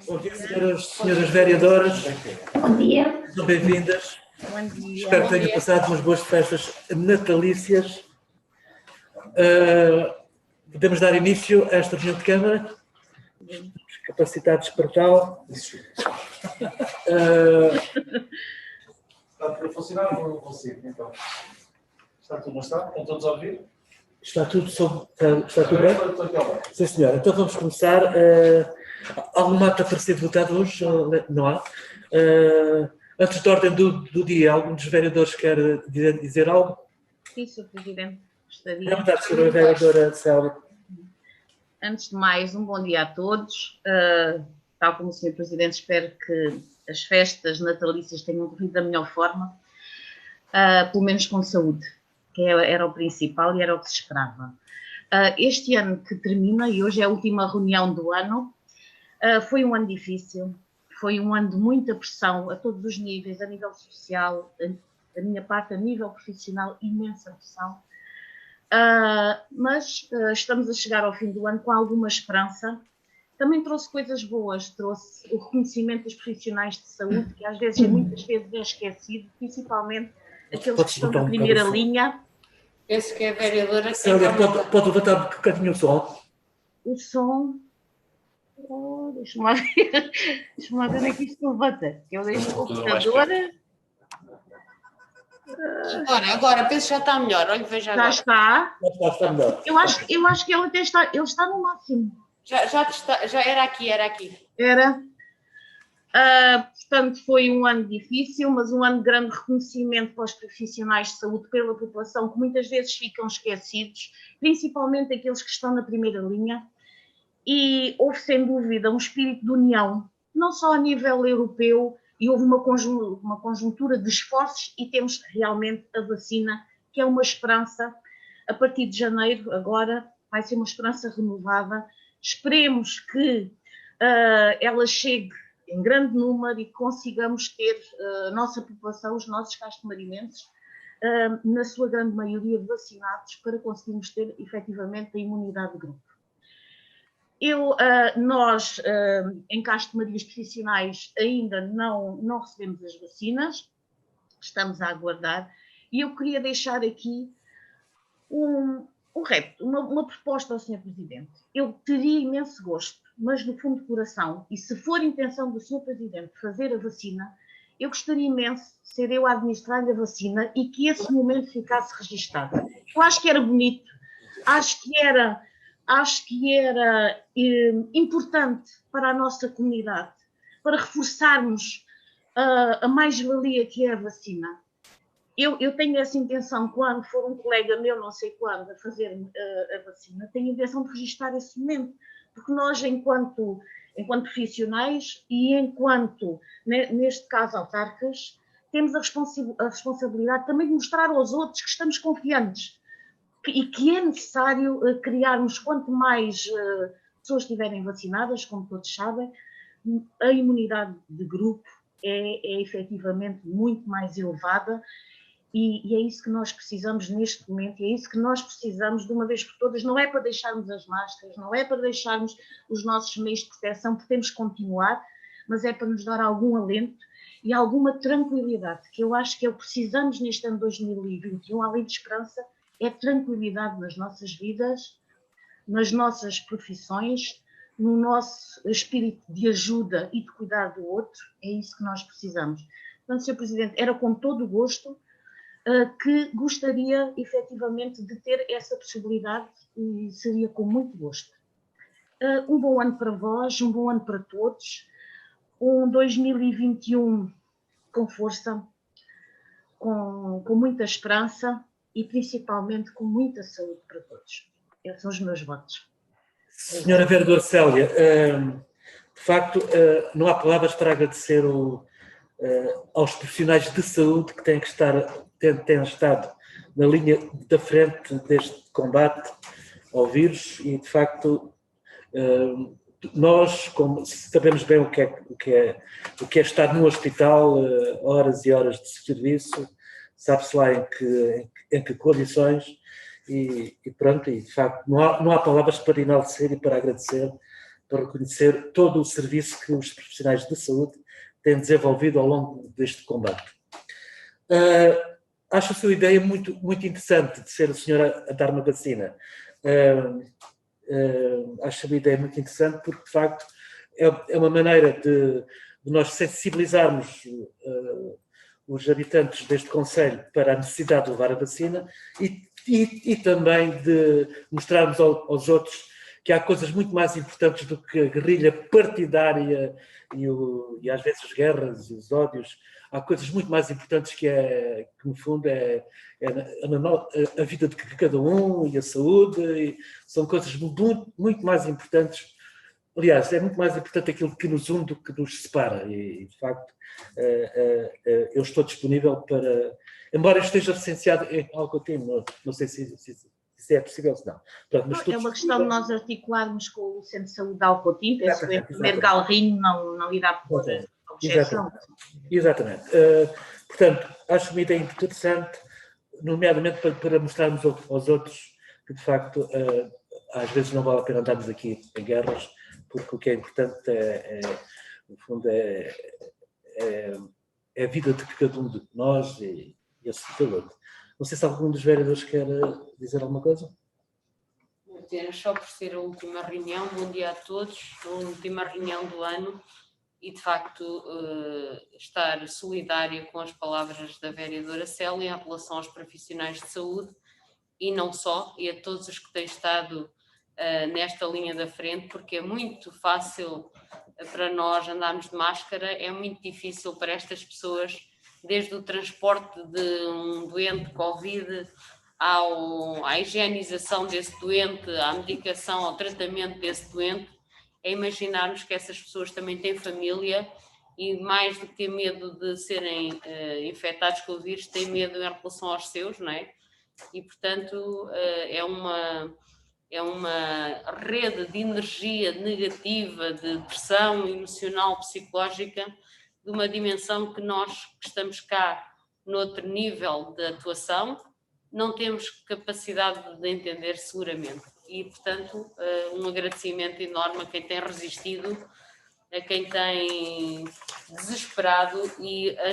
Bom dia, senhoras vereadoras. Bom dia. Sejam bem-vindas. Bom dia. Espero que tenham passado umas boas festas natalícias. Podemos dar início a esta reunião de Câmara. Estamos capacitados para tal. Está tudo a funcionar ou não consigo? Então, está tudo, não está? Estão todos a ouvir? Está tudo bem? Estou aqui ao lado. Sim, senhora. Então vamos começar. Alguma ata para ser votada hoje? Não há. Antes da ordem do dia, algum dos vereadores quer dizer algo? Sim, Sr. Presidente. É verdade, senhora vereadora Célia. Antes de mais, um bom dia a todos. Tal como o Sr. Presidente, espero que as festas natalícias tenham corrido da melhor forma, pelo menos com saúde, que era o principal e era o que se esperava. Este ano que termina, e hoje é a última reunião do ano, foi um ano difícil, foi um ano de muita pressão a todos os níveis, a nível social, a minha parte, a nível profissional, imensa pressão. Mas estamos a chegar ao fim do ano com alguma esperança. Também trouxe coisas boas, trouxe o reconhecimento dos profissionais de saúde, que às vezes, muitas vezes é esquecido, principalmente aqueles que estão na primeira linha. Penso que é a vereadora que Célia, pode levantar um bocadinho o som. O som... deixa-me lá ver onde é que isto levanta. Eu deixo o computador... Agora, penso que já está melhor. Olha, veja agora. Já está. Está melhor. Eu acho que ele até está... Ele está no máximo. Já era aqui. Era. Portanto, foi um ano difícil, mas um ano de grande reconhecimento para os profissionais de saúde pela população, que muitas vezes ficam esquecidos, principalmente aqueles que estão na primeira linha. E houve, sem dúvida, um espírito de união, não só a nível europeu, e houve uma conjuntura de esforços e temos realmente a vacina, que é uma esperança. A partir de janeiro, agora, vai ser uma esperança renovada. Esperemos que ela chegue em grande número e que consigamos ter a nossa população, os nossos castomarimenses, na sua grande maioria vacinados, para conseguirmos ter efetivamente a imunidade de grupo. Nós, em castomarias profissionais, ainda não recebemos as vacinas, estamos a aguardar, e eu queria deixar aqui um repto, uma proposta ao Sr. Presidente. Eu teria imenso gosto, mas do fundo do coração, e se for intenção do Sr. Presidente fazer a vacina, eu gostaria imenso de ser eu a administrar a vacina e que esse momento ficasse registado. Eu acho que era bonito, acho que era importante para a nossa comunidade, para reforçarmos a mais-valia que é a vacina. Eu tenho essa intenção, quando for um colega meu, não sei quando, a fazer a vacina, tenho a intenção de registrar esse momento, porque nós, enquanto profissionais e enquanto, neste caso, autarcas, temos a responsabilidade também de mostrar aos outros que estamos confiantes e que é necessário criarmos, quanto mais pessoas estiverem vacinadas, como todos sabem, a imunidade de grupo é efetivamente muito mais elevada. E é isso que nós precisamos neste momento, e é isso que nós precisamos de uma vez por todas. Não é para deixarmos as máscaras, não é para deixarmos os nossos meios de proteção, porque temos que continuar, mas é para nos dar algum alento e alguma tranquilidade, que eu acho que é o que precisamos neste ano 2021, além de esperança, é tranquilidade nas nossas vidas, nas nossas profissões, no nosso espírito de ajuda e de cuidar do outro. É isso que nós precisamos. Portanto, Sr. Presidente, era com todo o gosto que gostaria efetivamente de ter essa possibilidade, e seria com muito gosto. Um bom ano para vós, um bom ano para todos, um 2021 com força, com muita esperança e principalmente com muita saúde para todos. Esses são os meus votos. Senhora vereadora Célia, de facto, não há palavras para agradecer aos profissionais de saúde que têm estado na linha da frente deste combate ao vírus, e de facto nós, como sabemos bem o que é estar num hospital, horas e horas de serviço, sabe-se lá em que condições, e pronto, e de facto não há palavras para enaltecer e para agradecer para reconhecer todo o serviço que os profissionais de saúde têm desenvolvido ao longo deste combate. Acho a sua ideia muito, muito interessante de ser a senhora a dar uma vacina. Acho a minha ideia muito interessante porque, de facto, é uma maneira de nós sensibilizarmos os habitantes deste concelho para a necessidade de levar a vacina e também de mostrarmos aos outros que há coisas muito mais importantes do que a guerrilha partidária e às vezes as guerras e os ódios. Há coisas muito mais importantes que no fundo, a vida de cada um e a saúde. E são coisas muito, muito mais importantes. Aliás, é muito mais importante aquilo que nos une do que nos separa. E de facto, eu estou disponível para... Embora eu esteja licenciado em Alcotim, não sei se é possível ou não. Pronto, mas é uma questão de nós articularmos com o Centro de Saúde de Alcotim, penso que o primeiro galrinho não irá pôr objeção. Exatamente. Portanto, acho uma ideia interessante, nomeadamente para mostrarmos aos outros que, de facto, às vezes não vale a pena andarmos aqui em guerras, porque o que é importante no fundo, é a vida de cada um de nós e a saúde. Não sei se algum dos vereadores quer dizer alguma coisa. Só por ser a última reunião, bom dia a todos, a última reunião do ano e, de facto, estar solidária com as palavras da vereadora Célia em relação aos profissionais de saúde e não só, e a todos os que têm estado nesta linha da frente, porque é muito fácil para nós andarmos de máscara, é muito difícil para estas pessoas, desde o transporte de um doente Covid à higienização desse doente, à medicação, ao tratamento desse doente, é imaginarmos que essas pessoas também têm família e mais do que ter medo de serem infectados com o vírus, têm medo em relação aos seus, não é? E, portanto, é uma rede de energia negativa, de pressão emocional, psicológica, de uma dimensão que nós que estamos cá noutro nível de atuação não temos capacidade de entender seguramente. E, portanto, um agradecimento enorme a quem tem resistido, a quem tem desesperado e a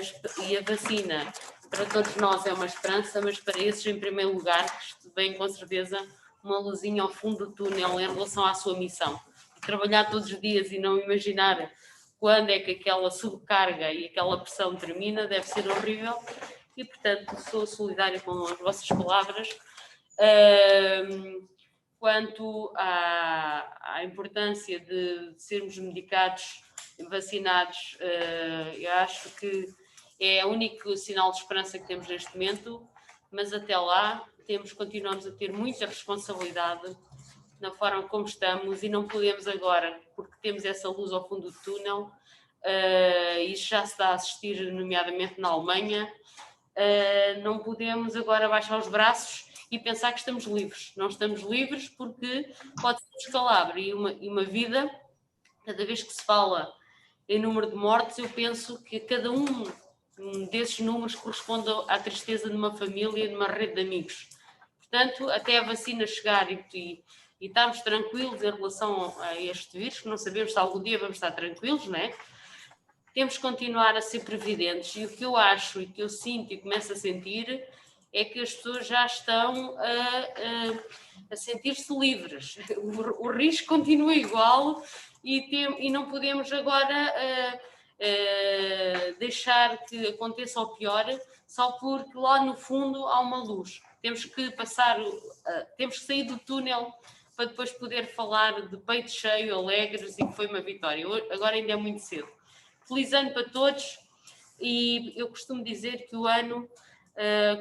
vacina para todos nós é uma esperança, mas para esses em primeiro lugar que vem com certeza uma luzinha ao fundo do túnel em relação à sua missão. Trabalhar todos os dias e não imaginar quando é que aquela sobrecarga e aquela pressão termina, deve ser horrível. E, portanto, sou solidária com as vossas palavras. Quanto à importância de sermos medicados, vacinados, eu acho que é o único sinal de esperança que temos neste momento, mas até lá continuamos a ter muita responsabilidade na forma como estamos e não podemos agora, porque temos essa luz ao fundo do túnel, isso já se está a assistir nomeadamente na Alemanha, não podemos agora baixar os braços e pensar que estamos livres. Não estamos livres porque pode ser um descalabro e uma vida, cada vez que se fala em número de mortes, eu penso que cada um desses números corresponde à tristeza de uma família, de uma rede de amigos. Portanto, até a vacina chegar e estarmos tranquilos em relação a este vírus, que não sabemos se algum dia vamos estar tranquilos, não é? Temos que continuar a ser previdentes e o que eu acho e que eu sinto e começo a sentir é que as pessoas já estão a sentir-se livres. O risco continua igual e não podemos agora deixar que aconteça o pior só porque lá no fundo há uma luz. Temos que temos que sair do túnel para depois poder falar de peito cheio, alegres e que foi uma vitória. Agora ainda é muito cedo. Feliz ano para todos e eu costumo dizer que o ano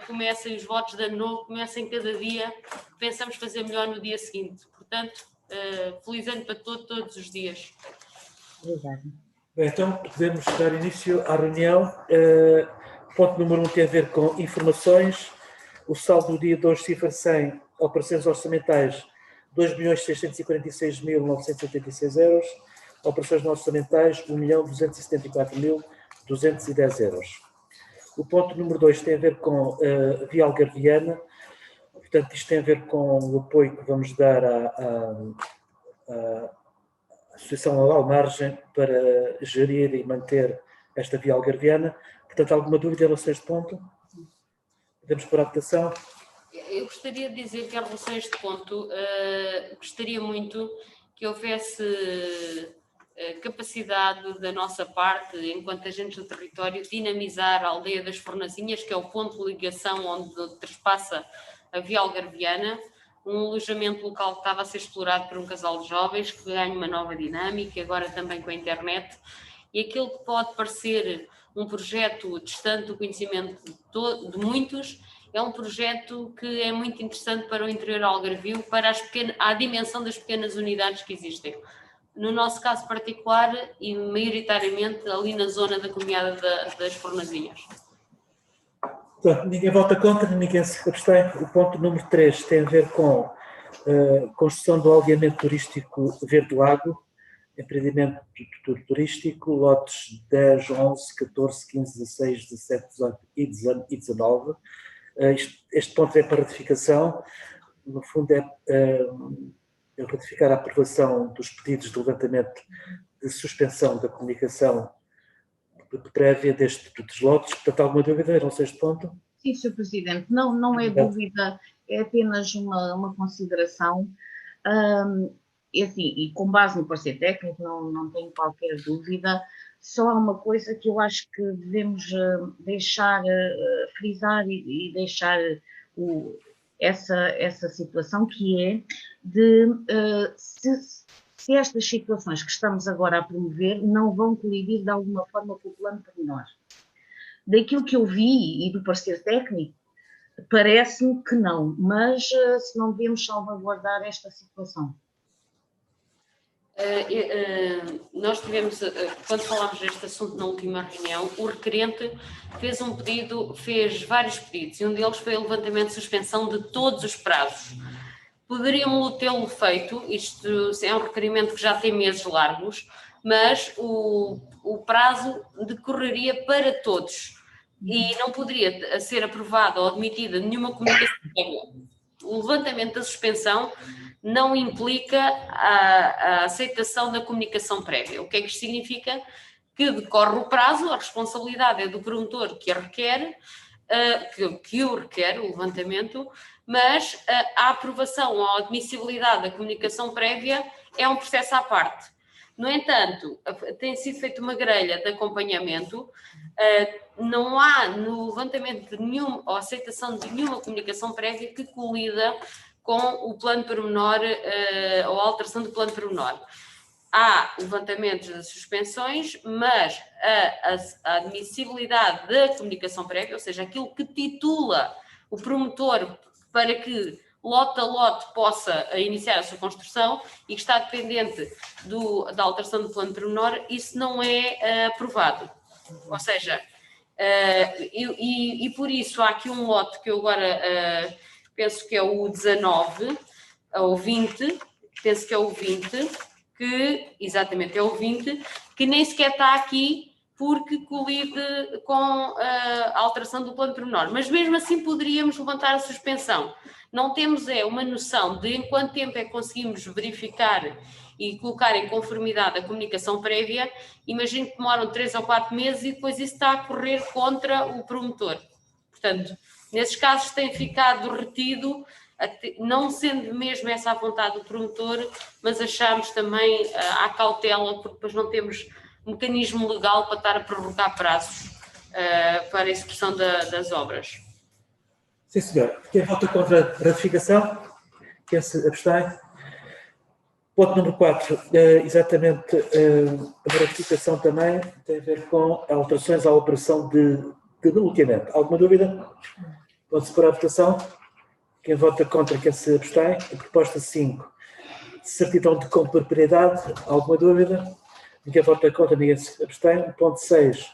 começa e os votos de ano novo começam cada dia, pensamos fazer melhor no dia seguinte. Portanto, feliz ano para todos os dias. Obrigada. Bem, então podemos dar início à reunião. Ponto número 1 tem a ver com informações. O saldo do dia de hoje cifra 100 operações orçamentais 2.646.986 euros, operações não orçamentais 1.274.210 euros. O ponto número 2 tem a ver com a Via Algarviana, portanto isto tem a ver com o apoio que vamos dar Associação Legal Margem para gerir e manter esta via algarviana. Portanto, alguma dúvida em relação a este ponto? Podemos pôr a votação? Eu gostaria de dizer que, em relação a este ponto, gostaria muito que houvesse capacidade da nossa parte, enquanto agentes do território, dinamizar a aldeia das Fornazinhas, que é o ponto de ligação onde trespassa a via algarviana, um alojamento local que estava a ser explorado por um casal de jovens que ganha uma nova dinâmica, agora também com a internet, e aquilo que pode parecer um projeto distante do conhecimento de muitos, é um projeto que é muito interessante para o interior algarvio, para a dimensão das pequenas unidades que existem. No nosso caso particular, e maioritariamente ali na zona da comunidade das Fornazinhas. Portanto, ninguém vota contra, ninguém se abstém. O ponto número 3 tem a ver com a construção do aldeamento turístico Verde Lago, empreendimento turístico, lotes 10, 11, 14, 15, 16, 17, 18 e 19. Este ponto é para ratificação. No fundo, é ratificar a aprovação dos pedidos de levantamento de suspensão da comunicação prévia dos lotes. Portanto, alguma dúvida em relação a este ponto? Sim, Sr. Presidente, não é dúvida, é apenas uma consideração. E assim, e com base no parecer técnico, não tenho qualquer dúvida. Só há uma coisa que eu acho que devemos deixar frisar e deixar essa situação, que é de se estas situações que estamos agora a promover não vão colidir de alguma forma com o plano pormenor. Daquilo que eu vi e do parecer técnico, parece-me que não, mas se não devemos salvaguardar esta situação. Nós tivemos, quando falámos deste assunto na última reunião, o requerente fez vários pedidos, e um deles foi o levantamento de suspensão de todos os prazos. Poderíamos tê-lo feito, isto é um requerimento que já tem meses largos, mas o prazo decorreria para todos e não poderia ser aprovada ou admitida nenhuma comunicação prévia. O levantamento da suspensão não implica a aceitação da comunicação prévia. O que é que isto significa? Que decorre o prazo, a responsabilidade é do promotor que a requer, que o requer, o levantamento, mas a aprovação ou a admissibilidade da comunicação prévia é um processo à parte. No entanto, tem sido feita uma grelha de acompanhamento, não há no levantamento de nenhuma ou aceitação de nenhuma comunicação prévia que colida com o plano pormenor ou a alteração do plano pormenor. Há levantamentos de suspensões, mas a admissibilidade da comunicação prévia, ou seja, aquilo que titula o promotor para que lote a lote possa iniciar a sua construção e que está dependente da alteração do plano pormenor, isso não é aprovado. Ou seja, e por isso há aqui um lote que eu agora penso que é o 19, ou 20, penso que é o 20, exatamente é o 20, que nem sequer está aqui porque colide com a alteração do plano pormenor. Mas mesmo assim poderíamos levantar a suspensão. Não temos uma noção de em quanto tempo é que conseguimos verificar e colocar em conformidade a comunicação prévia. Imagino que demoram 3 ou 4 meses e depois isso está a correr contra o promotor. Portanto, nesses casos tem ficado retido, não sendo mesmo essa a vontade do promotor, mas achamos também à cautela, porque depois não temos mecanismo legal para estar a prorrogar prazos para a execução das obras. Sim, senhor. Quem vota contra a ratificação? Quem se abstém? Ponto número 4. Exatamente, a ratificação também tem a ver com alterações à operação de loteamento. Alguma dúvida? Pode-se pôr a votação. Quem vota contra, quem se abstém? A proposta 5. Certidão de compra de propriedade. Alguma dúvida? Ninguém vota contra, ninguém se abstém. Ponto 6.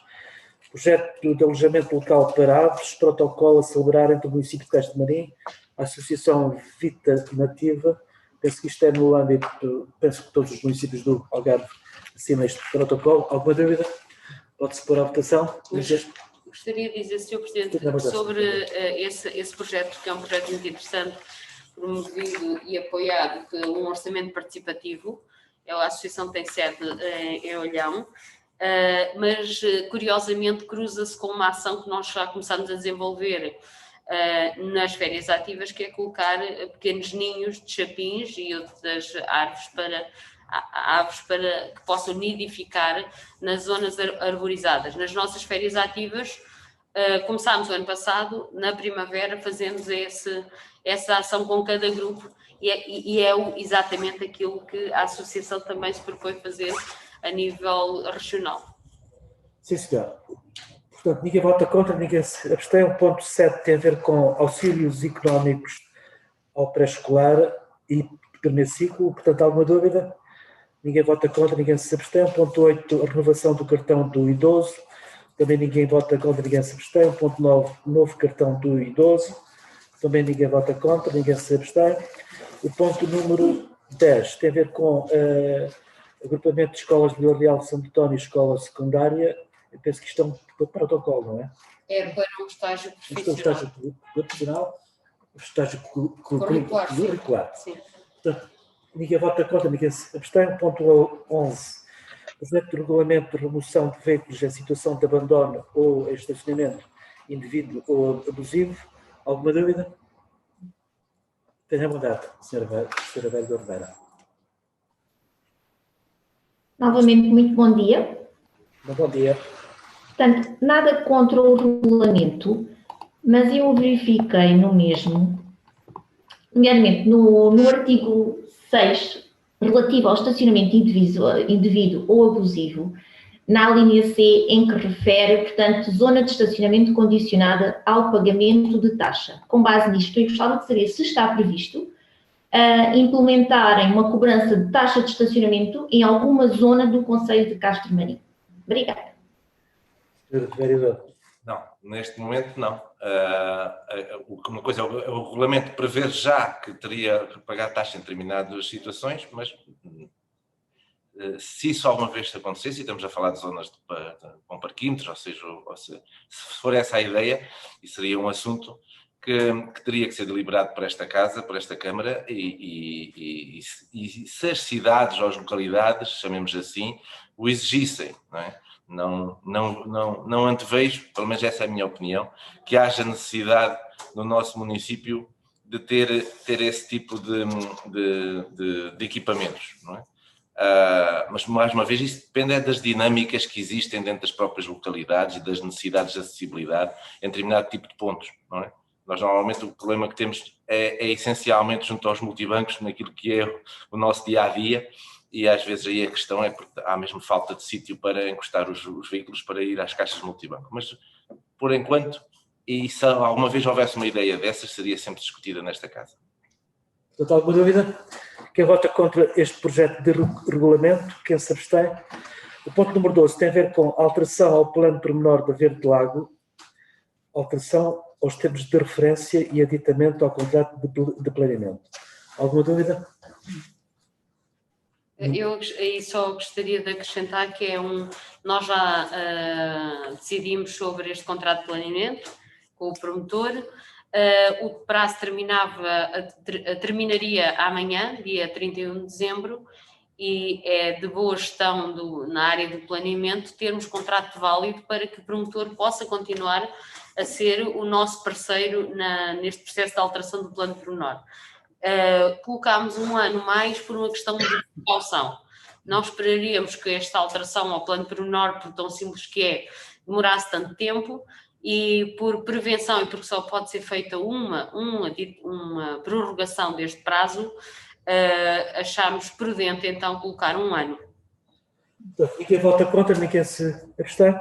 Projeto de alojamento local para aves, protocolo a celebrar entre o município de Castro Marim, a Associação Vita Nativa. Penso que isto é no âmbito, penso que todos os municípios do Algarve assinam este protocolo. Alguma dúvida? Pode-se pôr à votação. Gostaria de dizer, Sr. Presidente, sobre esse projeto, que é um projeto muito interessante, promovido e apoiado por um orçamento participativo. a associação tem sede em Olhão, mas curiosamente cruza-se com uma ação que nós já começamos a desenvolver nas férias ativas, que é colocar pequenos ninhos de chapins e outras aves para que possam nidificar nas zonas arborizadas. Nas nossas férias ativas, começámos o ano passado, na primavera, fazemos essa ação com cada grupo e é exatamente aquilo que a associação também se propõe fazer a nível regional. Sim, senhor. Portanto, ninguém vota contra, ninguém se abstém. O ponto 7 tem a ver com auxílios económicos ao pré-escolar e primeiro ciclo. Portanto, alguma dúvida? Ninguém vota contra, ninguém se abstém. O ponto 8, a renovação do cartão do idoso. Também ninguém vota contra, ninguém se abstém. O ponto 9, novo cartão do idoso. Também ninguém vota contra, ninguém se abstém. O ponto número 10 tem a ver com agrupamento de escolas de Vila Real de Santo António e escola secundária. Eu penso que isto é um protocolo, não é? É para um estágio Isto é um estágio profissional, um estágio curricular. Sim. Portanto, ninguém vota contra, ninguém se abstém. Ponto 11. Projeto de regulamento de remoção de veículos em situação de abandono ou em estacionamento indevido ou abusivo. Alguma dúvida? Tenha a vontade, Sra. Velho Oliveira. Novamente, muito bom dia. Bom dia. Portanto, nada contra o regulamento, mas eu verifiquei no mesmo, nomeadamente no artigo 6, relativo ao estacionamento indevido ou abusivo, na linha C, em que refere, portanto, zona de estacionamento condicionada ao pagamento de taxa. Com base nisto, eu gostava de saber se está previsto implementarem uma cobrança de taxa de estacionamento em alguma zona do concelho de Castro Marim. Obrigada. Não, neste momento não. Uma coisa, o regulamento prevê já que teria que pagar taxa em determinadas situações, mas se isso alguma vez acontecesse, e estamos a falar de zonas com parquímetros, ou seja, se for essa a ideia, e seria um assunto que teria que ser deliberado por esta Casa, por esta Câmara, e se as cidades ou as localidades, chamemos assim, o exigissem, não é? Não antevejo, pelo menos essa é a minha opinião, que haja necessidade no nosso município de ter esse tipo de equipamentos, não é? Mas, mais uma vez, isso depende das dinâmicas que existem dentro das próprias localidades e das necessidades de acessibilidade em determinado tipo de pontos, não é? Nós, normalmente, o problema que temos é essencialmente junto aos multibancos, naquilo que é o nosso dia-a-dia, e às vezes aí a questão é porque há mesmo falta de sítio para encostar os veículos para ir às caixas de multibanco. Mas, por enquanto, e se alguma vez houvesse uma ideia dessas, seria sempre discutida nesta Casa. Portanto, alguma dúvida? Quem vota contra este projeto de regulamento? Quem se abstém? O ponto número 12 tem a ver com alteração ao plano pormenor da Verde Lago, alteração aos termos de referência e aditamento ao contrato de planeamento. Alguma dúvida? Eu aí só gostaria de acrescentar que nós já decidimos sobre este contrato de planeamento com o promotor. O prazo terminaria amanhã, dia 31 de dezembro, e é de boa gestão na área do planeamento termos contrato válido para que o promotor possa continuar a ser o nosso parceiro neste processo de alteração do plano pormenor. Colocámos um ano mais por uma questão de precaução. Não esperaríamos que esta alteração ao plano pormenor, por tão simples que é, demorasse tanto tempo, e por prevenção e porque só pode ser feita uma prorrogação deste prazo, achámos prudente então colocar um ano. Ninguém vota contra, ninguém se abstém.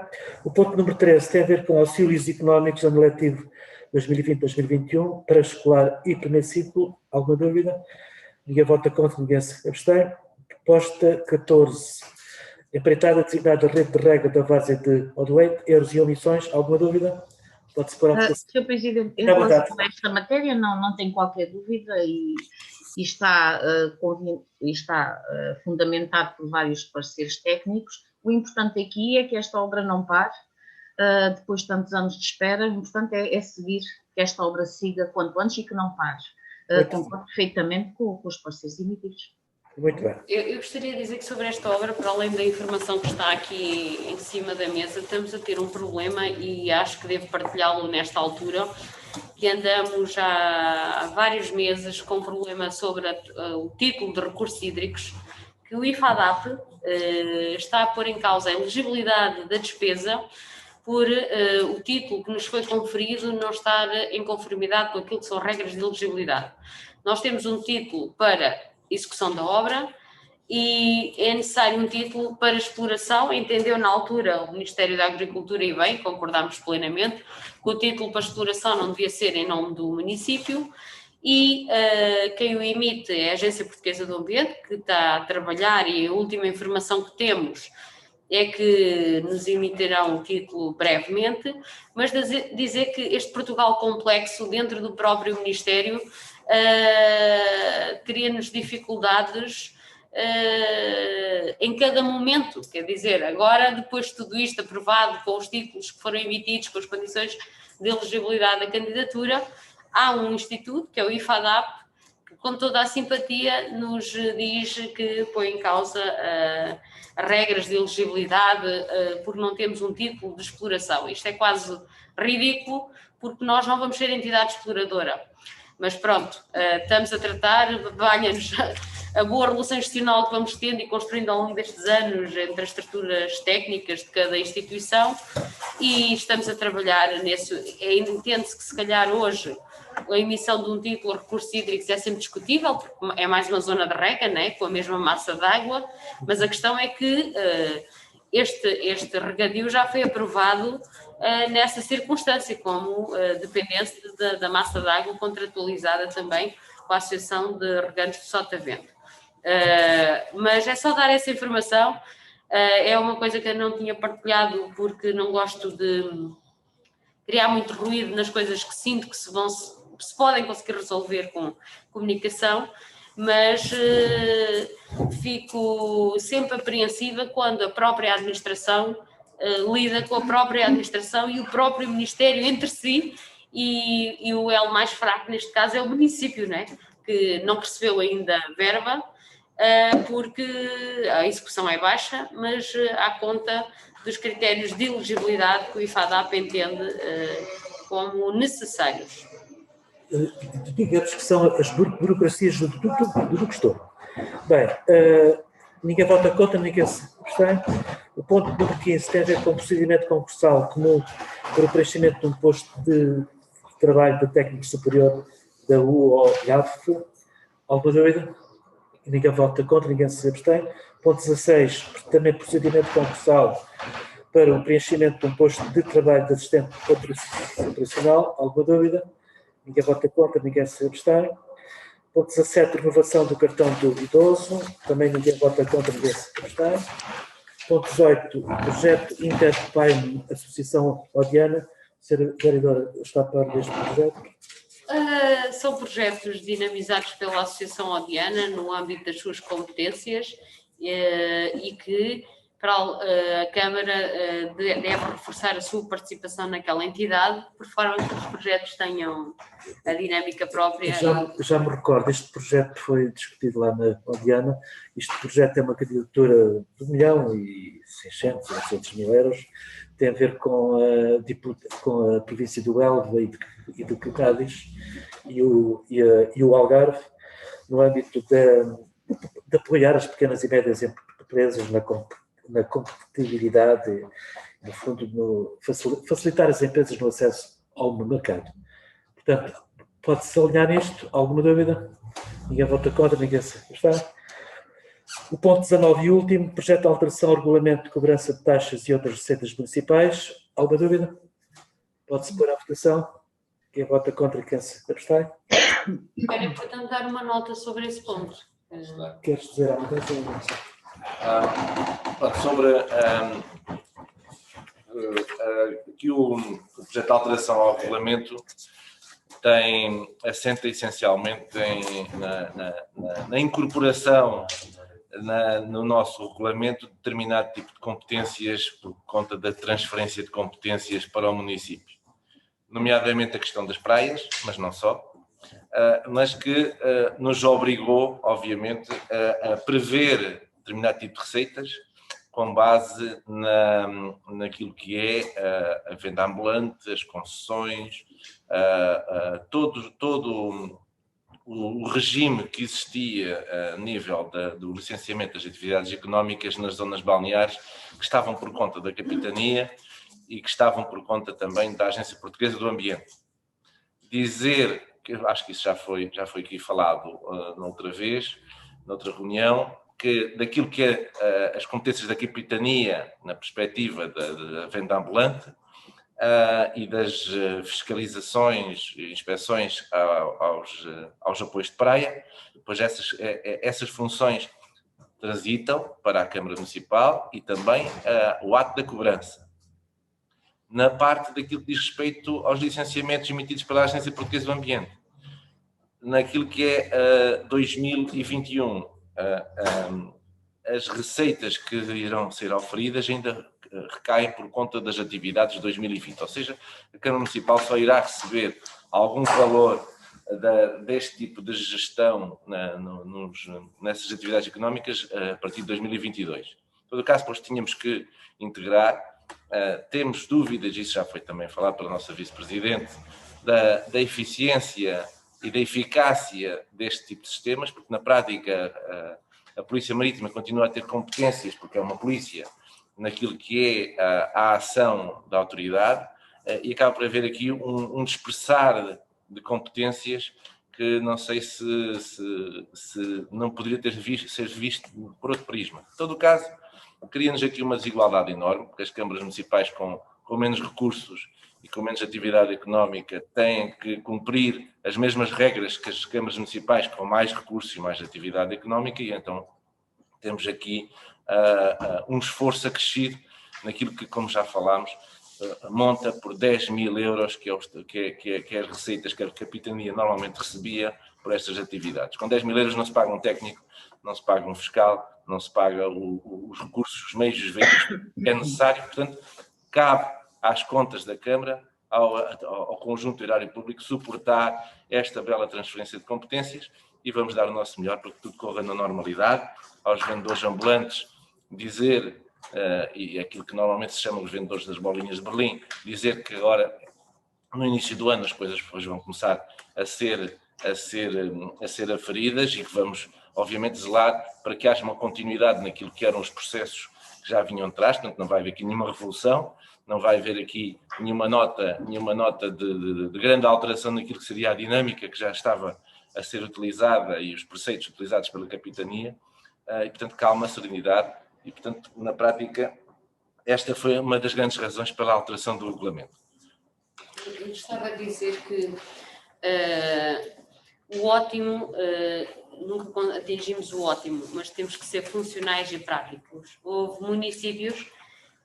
O ponto número 13 tem a ver com auxílios económicos ano letivo 2020-2021 para escolar e primeiro ciclo. Alguma dúvida? Ninguém vota contra, ninguém se abstém. Proposta 14. Empreitada designada rede de rega da várzea de Odoeite, erros e omissões. Alguma dúvida? Pode-se pôr a votação. Sr. Presidente, em relação a esta matéria não tenho qualquer dúvida e está fundamentado por vários parceiros técnicos. O importante aqui é que esta obra não pare, depois de tantos anos de espera. O importante é seguir, que esta obra siga quanto antes e que não pare. Concordo perfeitamente com os parceiros emitidos. Muito bem. Eu gostaria de dizer que sobre esta obra, para além da informação que está aqui em cima da mesa, estamos a ter um problema e acho que devo partilhá-lo nesta altura, que andamos já há vários meses com um problema sobre o título de recursos hídricos, que o IFADAP está a pôr em causa a elegibilidade da despesa por o título que nos foi conferido não estar em conformidade com aquilo que são regras de elegibilidade. Nós temos um título para execução da obra e é necessário um título para exploração. Entendeu na altura o Ministério da Agricultura e bem, concordámos plenamente, que o título para exploração não devia ser em nome do município e quem o emite é a Agência Portuguesa do Ambiente, que está a trabalhar, e a última informação que temos é que nos emitirão um título brevemente, mas dizer que este Portugal complexo dentro do próprio Ministério teria-nos dificuldades em cada momento, quer dizer, agora depois de tudo isto aprovado com os títulos que foram emitidos, com as condições de elegibilidade da candidatura, há um instituto, que é o IFADAP, que com toda a simpatia nos diz que põe em causa regras de elegibilidade porque não temos um título de exploração. Isto é quase ridículo, porque nós não vamos ser entidade exploradora. Mas pronto, estamos a tratar, valha-nos a boa relação institucional que vamos tendo e construindo ao longo destes anos entre as estruturas técnicas de cada instituição, e estamos a trabalhar nisso. Entende-se que se calhar hoje a emissão de um título de recursos hídricos é sempre discutível, porque é mais uma zona de rega, né, com a mesma massa de água, mas a questão é que este regadio já foi aprovado nessa circunstância, como dependência da massa de água contratualizada também com a Associação de Regantes do Sotavento. Mas é só dar essa informação, é uma coisa que eu não tinha partilhado porque não gosto de criar muito ruído nas coisas que sinto que se podem conseguir resolver com comunicação, mas fico sempre apreensiva quando a própria administração lida com a própria administração e o próprio Ministério entre si, e o elo mais fraco neste caso é o município, né? Que não recebeu ainda verba, porque a execução é baixa, mas à conta dos critérios de elegibilidade que o IFADAP entende como necessários. Digamos que são as burocracias do gestor. Bem, ninguém vota contra, ninguém se abstém. O ponto número 15 tem a ver com o procedimento concursal comum para o preenchimento de um posto de trabalho de técnico superior da UOIAF. Alguma dúvida? Ninguém vota contra, ninguém se abstém. Ponto 16, também procedimento concursal para o preenchimento de um posto de trabalho de assistente operacional. Alguma dúvida? Ninguém vota contra, ninguém se abstém. Ponto 17, renovação do cartão do idoso. Também ninguém vota contra, ninguém se abstém. Ponto 18, projeto Interpaim Associação Odiana. Senhora vereadora, está a par deste projeto? São projetos dinamizados pela Associação Odiana no âmbito das suas competências e que a Câmara deve reforçar a sua participação naquela entidade, por forma que os projetos tenham a dinâmica própria. Já me recordo, este projeto foi discutido lá na Odiana. Este projeto é uma candidatura de 1.600.000 ou 800.000 euros. Tem a ver com a província do Elva e do Cádiz e o Algarve, no âmbito de apoiar as pequenas e médias empresas na competitividade, no fundo, facilitar as empresas no acesso ao mercado. Portanto, pode-se alinhar nisto? Alguma dúvida? Ninguém vota contra, ninguém se está. O ponto 19 e último, projeto de alteração ao regulamento de cobrança de taxas e outras receitas municipais. Alguma dúvida? Pode-se pôr à votação. Quem vota contra, quem se abstém? Era importante dar uma nota sobre esse ponto. Queres dizer alguma coisa? Sobre aqui o projeto de alteração ao regulamento assenta essencialmente na incorporação no nosso regulamento de determinado tipo de competências por conta da transferência de competências para o município, nomeadamente a questão das praias, mas não só, mas que nos obrigou, obviamente, a prever determinado tipo de receitas com base naquilo que é a venda ambulante, as concessões, todo o regime que existia a nível do licenciamento das atividades económicas nas zonas balneares, que estavam por conta da capitania e que estavam por conta também da Agência Portuguesa do Ambiente. Dizer, que eu acho que isso já foi aqui falado noutra vez, noutra reunião, que daquilo que é as competências da capitania na perspectiva da venda ambulante e das fiscalizações e inspeções aos apoios de praia, depois essas funções transitam para a Câmara Municipal e também o ato da cobrança. Na parte daquilo que diz respeito aos licenciamentos emitidos pela Agência Portuguesa do Ambiente, naquilo que é 2021, as receitas que irão ser oferidas ainda recaem por conta das atividades de 2020, ou seja, a Câmara Municipal só irá receber algum valor deste tipo de gestão nessas atividades económicas a partir de 2022. Em todo caso, depois tínhamos que integrar, temos dúvidas, isso já foi também falado pela nossa Vice-Presidente, da eficiência e da eficácia deste tipo de sistemas, porque na prática a Polícia Marítima continua a ter competências, porque é uma polícia, naquilo que é a ação da autoridade, e acaba por haver aqui um dispersar de competências que não sei se não poderia ser visto por outro prisma. Em todo o caso, cria-nos aqui uma desigualdade enorme, porque as câmaras municipais com menos recursos e com menos atividade económica têm que cumprir as mesmas regras que as câmaras municipais com mais recursos e mais atividade económica, e então temos aqui um esforço acrescido naquilo que, como já falámos, monta por 10.000 euros, que é as receitas que a capitania normalmente recebia por estas atividades. Com 10.000 euros não se paga um técnico, não se paga um fiscal, não se paga os recursos, os meios, os veículos que é necessário. Portanto, cabe às contas da Câmara, ao conjunto do erário público, suportar esta bela transferência de competências, e vamos dar o nosso melhor para que tudo corra na normalidade. Aos vendedores ambulantes, dizer, e aquilo que normalmente se chama os vendedores das bolinhas de Berlim, dizer que agora, no início do ano, as coisas depois vão começar a ser aferidas, e que vamos, obviamente, zelar para que haja uma continuidade naquilo que eram os processos que já vinham atrás. Portanto, não vai haver aqui nenhuma revolução, não vai haver aqui nenhuma nota de grande alteração naquilo que seria a dinâmica que já estava a ser utilizada e os preceitos utilizados pela capitania, e, portanto, calma, serenidade, e, portanto, na prática, esta foi uma das grandes razões pela alteração do regulamento. Eu gostava de dizer que o ótimo, nunca atingimos o ótimo, mas temos que ser funcionais e práticos. Houve municípios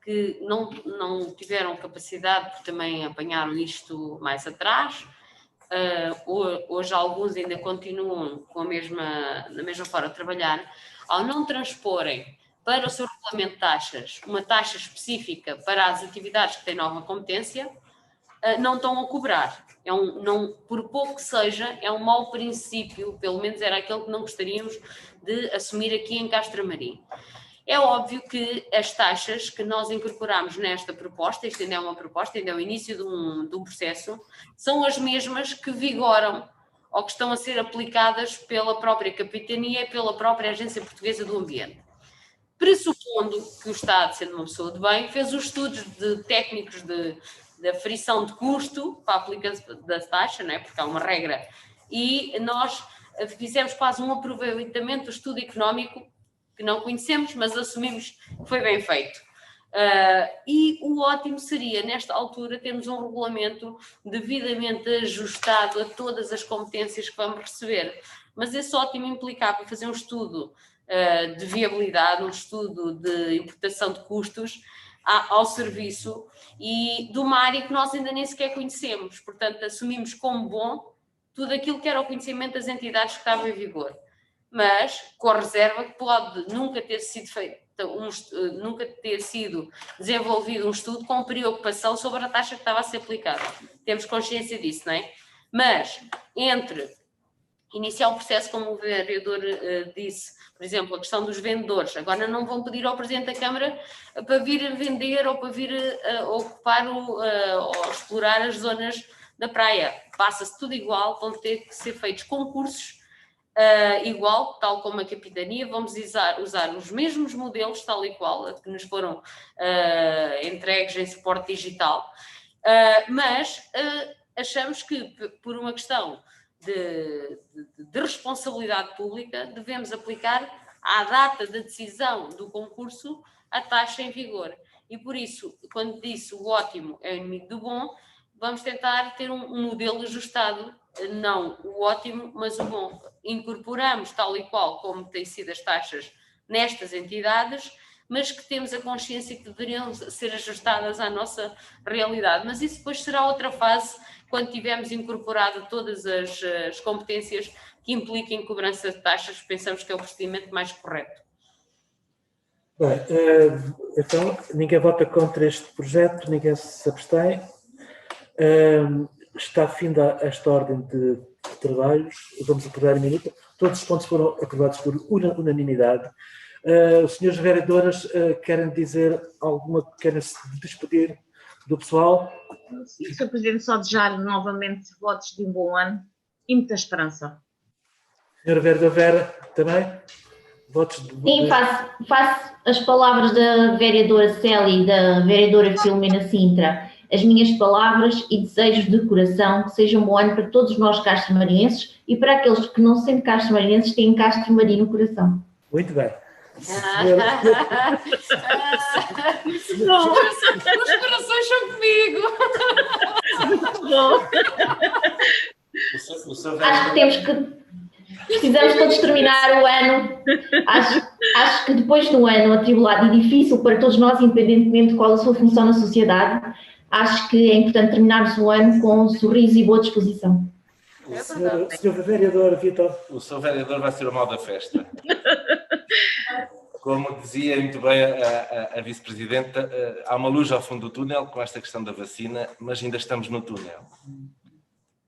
que não tiveram capacidade, porque também apanharam isto mais atrás. Hoje alguns ainda continuam da mesma forma a trabalhar, ao não transporem para o seu regulamento de taxas uma taxa específica para as atividades que têm nova competência, não estão a cobrar. Por pouco que seja, é um mau princípio, pelo menos era aquele que não gostaríamos de assumir aqui em Castramarim. É óbvio que as taxas que nós incorporamos nesta proposta, isto ainda é uma proposta, ainda é o início de um processo, são as mesmas que vigoram ou que estão a ser aplicadas pela própria capitania e pela própria Agência Portuguesa do Ambiente. Pressupondo que o Estado, sendo uma pessoa de bem, fez os estudos técnicos de aferição de custo para a aplicação da taxa, não é? Porque há uma regra, e nós fizemos quase um aproveitamento do estudo económico que não conhecemos, mas assumimos que foi bem feito. E o ótimo seria, nesta altura, termos um regulamento devidamente ajustado a todas as competências que vamos receber. Mas esse ótimo implicava fazer um estudo de viabilidade, um estudo de importação de custos ao serviço e de uma área que nós ainda nem sequer conhecemos. Portanto, assumimos como bom tudo aquilo que era o conhecimento das entidades que estavam em vigor. Mas com a reserva que pode nunca ter sido desenvolvido um estudo com preocupação sobre a taxa que estava a ser aplicada. Temos consciência disso, não é? Mas, entre iniciar o processo, como o vereador disse, por exemplo, a questão dos vendedores, agora não vão pedir ao Presidente da Câmara para vir vender ou para vir ocupar ou explorar as zonas da praia. Passa-se tudo igual, vão ter que ser feitos concursos igual, tal como a capitania, vamos usar os mesmos modelos, tal e qual, que nos foram entregues em suporte digital, mas achamos que, por uma questão de responsabilidade pública, devemos aplicar à data da decisão do concurso a taxa em vigor. E por isso, quando disse o ótimo é o inimigo do bom, vamos tentar ter um modelo ajustado, não o ótimo, mas o bom. Incorporamos tal e qual como têm sido as taxas nestas entidades, mas que temos a consciência que deveriam ser ajustadas à nossa realidade. Mas isso depois será outra fase, quando tivermos incorporado todas as competências que impliquem cobrança de taxas, pensamos que é o procedimento mais correto. Bem, então, ninguém vota contra este projeto, ninguém se abstém. Está finda esta ordem de trabalhos, vamos aprovar em minuto. Todos os pontos foram aprovados por unanimidade. Os senhores vereadores querem dizer alguma, querem se despedir do pessoal? Sim, Sr. Presidente, só desejar novamente votos de um bom ano e muita esperança. Senhora vereadora Vera, também? Votos de... Sim, faço as palavras da vereadora Célia e da vereadora Filomena Sintra, as minhas palavras e desejos de coração, que seja um bom ano para todos nós castromarinenses e para aqueles que não sendo castromarinenses têm Castro-Marim no coração. Muito bem. Os corações são comigo. Acho que precisamos todos terminar o ano. Acho que depois de um ano atribulado e difícil para todos nós, independentemente de qual a sua função na sociedade, acho que é importante terminarmos o ano com um sorriso e boa disposição. Senhor vereador Vitor. O senhor vereador vai ser o mal da festa. Como dizia muito bem a vice-presidenta, há uma luz ao fundo do túnel com esta questão da vacina, mas ainda estamos no túnel.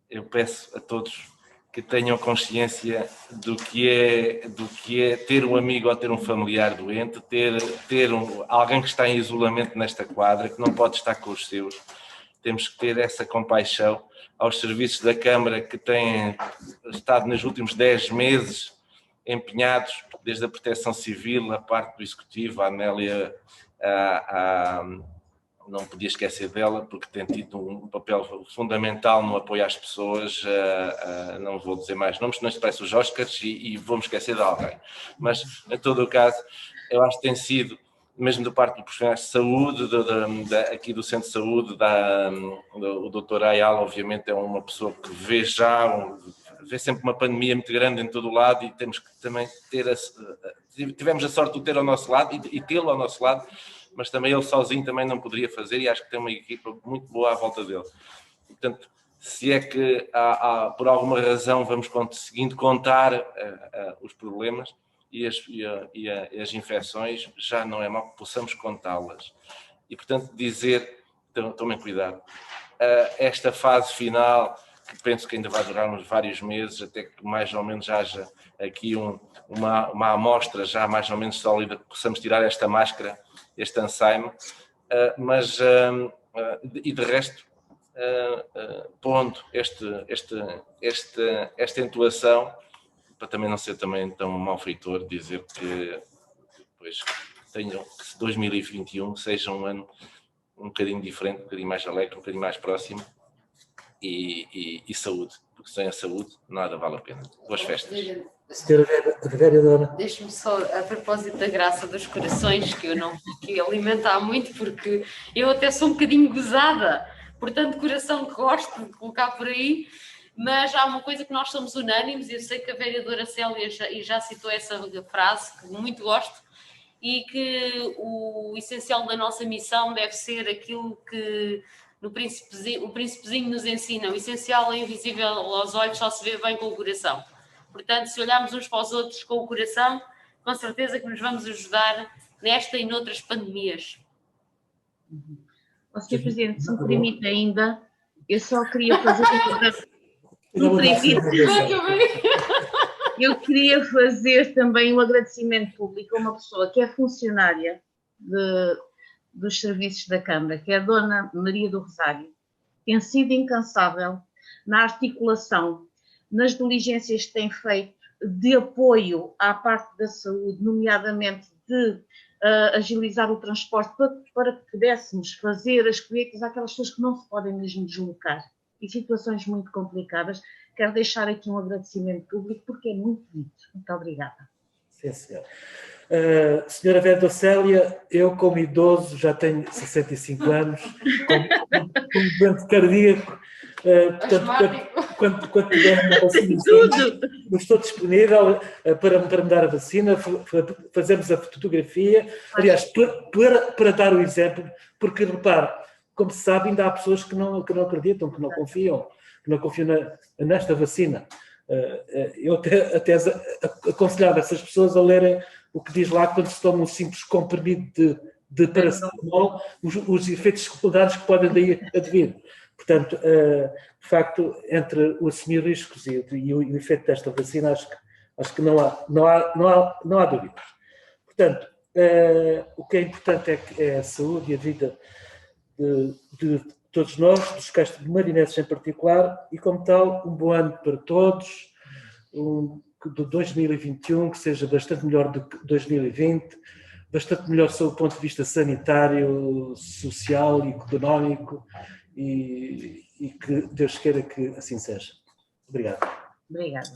Eu peço a todos que tenham consciência do que é ter um amigo ou ter um familiar doente, ter alguém que está em isolamento nesta quadra, que não pode estar com os seus. Temos que ter essa compaixão aos serviços da Câmara que têm estado nos últimos 10 meses empenhados, desde a Proteção Civil, a parte do Executivo, a Amélia, não podia esquecer dela, porque tem tido um papel fundamental no apoio às pessoas, não vou dizer mais nomes, senão isto parece os Oscars e vou-me esquecer de alguém. Mas, em todo o caso, eu acho que tem sido, mesmo da parte dos profissionais de saúde, aqui do Centro de Saúde, o Dr. Ayala, obviamente, é uma pessoa que vê sempre uma pandemia muito grande em todo o lado e temos que também tivemos a sorte de ter ao nosso lado e tê-lo ao nosso lado, mas também ele sozinho também não poderia fazer e acho que tem uma equipa muito boa à volta dele. Portanto, se é que por alguma razão vamos conseguindo contar os problemas e as infecções, já não é mal que possamos contá-las. E, portanto, dizer, tomem cuidado, esta fase final, que penso que ainda vai durar uns vários meses, até que mais ou menos haja aqui uma amostra já mais ou menos sólida, que possamos tirar esta máscara, este ensaime, mas, e de resto, pondo esta intuação, para também não ser também tão malfeitor, dizer que depois que 2021 seja um ano um bocadinho diferente, um bocadinho mais alegre, um bocadinho mais próximo e saúde, porque sem a saúde nada vale a pena. Boas festas. Senhora vereadora. Deixe-me só, a propósito da graça dos corações, que eu não vou aqui alimentar muito, porque eu até sou um bocadinho gozada, portanto, coração que gosto de colocar por aí, mas há uma coisa que nós somos unânimes, e eu sei que a vereadora Célia já citou essa frase, que muito gosto, e que o essencial da nossa missão deve ser aquilo que o príncipezinho nos ensina: o essencial é invisível aos olhos, só se vê bem com o coração. Portanto, se olharmos uns para os outros com o coração, com certeza que nos vamos ajudar nesta e noutras pandemias. Sr. Presidente, se me permite ainda, eu só queria fazer Eu queria fazer também um agradecimento público a uma pessoa que é funcionária dos serviços da Câmara, que é a Dona Maria do Rosário. Tem sido incansável na articulação, nas diligências que tem feito de apoio à parte da saúde, nomeadamente de agilizar o transporte para que pudéssemos fazer as colheitas àquelas pessoas que não se podem mesmo deslocar. E situações muito complicadas. Quero deixar aqui um agradecimento público porque é muito dito. Muito obrigada. Sim, senhora. Senhora Vereadora Célia, eu como idoso já tenho 65 anos, como doente cardíaco, portanto, quando tiver uma vacina, eu estou disponível para me dar a vacina, fazermos a fotografia, aliás, para dar o exemplo, porque repare, como se sabe, ainda há pessoas que não acreditam, que não confiam nesta vacina. Eu até aconselhava essas pessoas a lerem o que diz lá quando se toma um simples comprimido de paracetamol, os efeitos secundários que podem daí advir. Portanto, de facto, entre o assumir riscos e o efeito desta vacina, acho que não há dúvidas. Portanto, o que é importante é a saúde e a vida de todos nós, dos castro-marinenses em particular, e como tal, um bom ano para todos, de 2021, que seja bastante melhor do que 2020, bastante melhor sob o ponto de vista sanitário, social e económico, e que Deus queira que assim seja. Obrigado. Obrigada.